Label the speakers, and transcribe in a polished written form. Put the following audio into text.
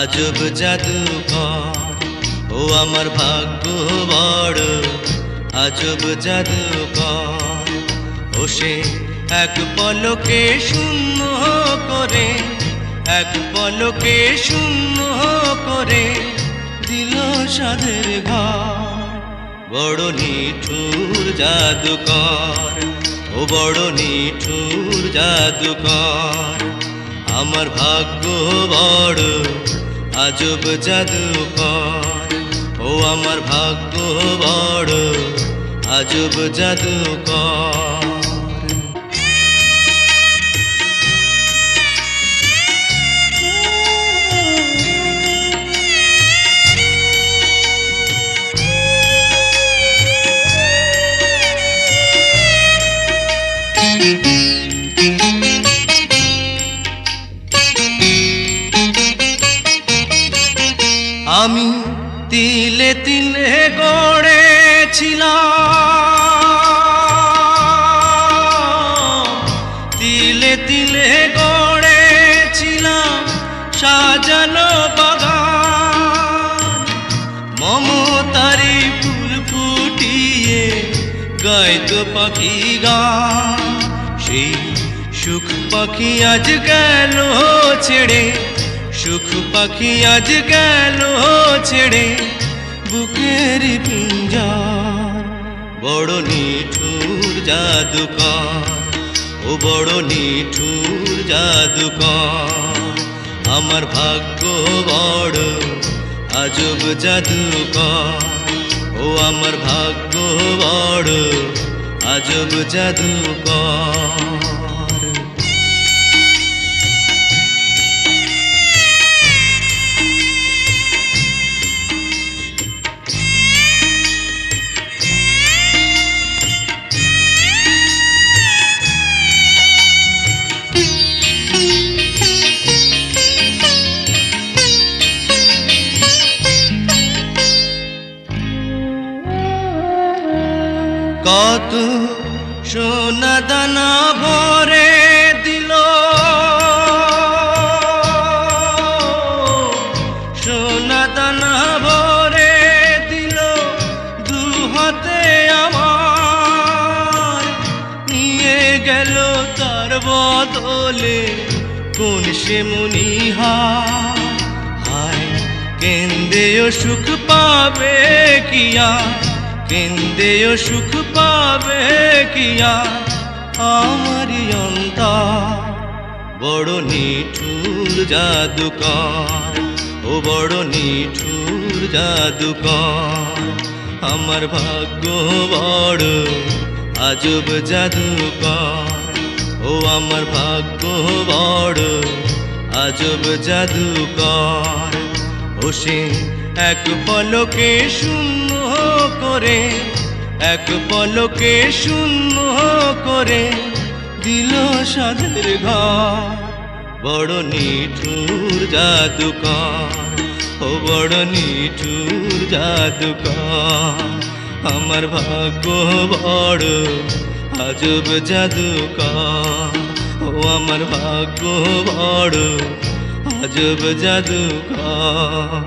Speaker 1: আজব জাদুকর ও আমার ভাগ্য বড় আজব জাদুকর ও সে এক পলকে শূন্য করে এক পলকে শূন্য করে দিল সাধের ঘর বড় নিঠুর জাদুকর ও বড় নিঠুর জাদুকর আমার ভাগ্য বড় আজব জাদুকর ও আমার ভাগ্য বড় আজব জাদুকর আমি তিলে তিলে গড়েছিলাম তিলে তিলে গড়েছিলাম সাজানো বাগান মমতারি ফুল ফুটিয়ে গাইতো পাখি গান সেই সুখ পাখি আজ গেল ছেড়ে সুখ পাখি আজ গেল ছেড়ে বুকের পিঞ্জর বড় নিঠুর জাদুকর ও বড় নিঠুর জাদুকর আমার ভাগ্য বড় আজব জাদুকর ও আমার ভাগ্য বড় আজব জাদুকর কত সোনা দানা ভরে দিল সোনা দানা ভরে দিল দু হাতে আমার নিয়ে গেল তার বদলে কোন সে মনিহার হায় কেন্দ্রেও সুখ পাবে কিয়া কেন্দ্রেও সুখ পাবে কিয়া আমারি অন্তর বড় নিঠুর জাদুকর ও বড় নিঠুর জাদুকর আমার ভাগ্য বড় আজব জাদুকর ও আমার ভাগ্য বড় আজব জাদুকর ও সে এক পলকে শূন্য করে এক পলকে শূন্য করে দিল সাধের ঘর বড় নিঠুর জাদুকর ও বড় নিঠুর জাদুকর আমার ভাগ্য বড় আজব জাদুকর ও আমার ভাগ্য বড় আজব জাদুকর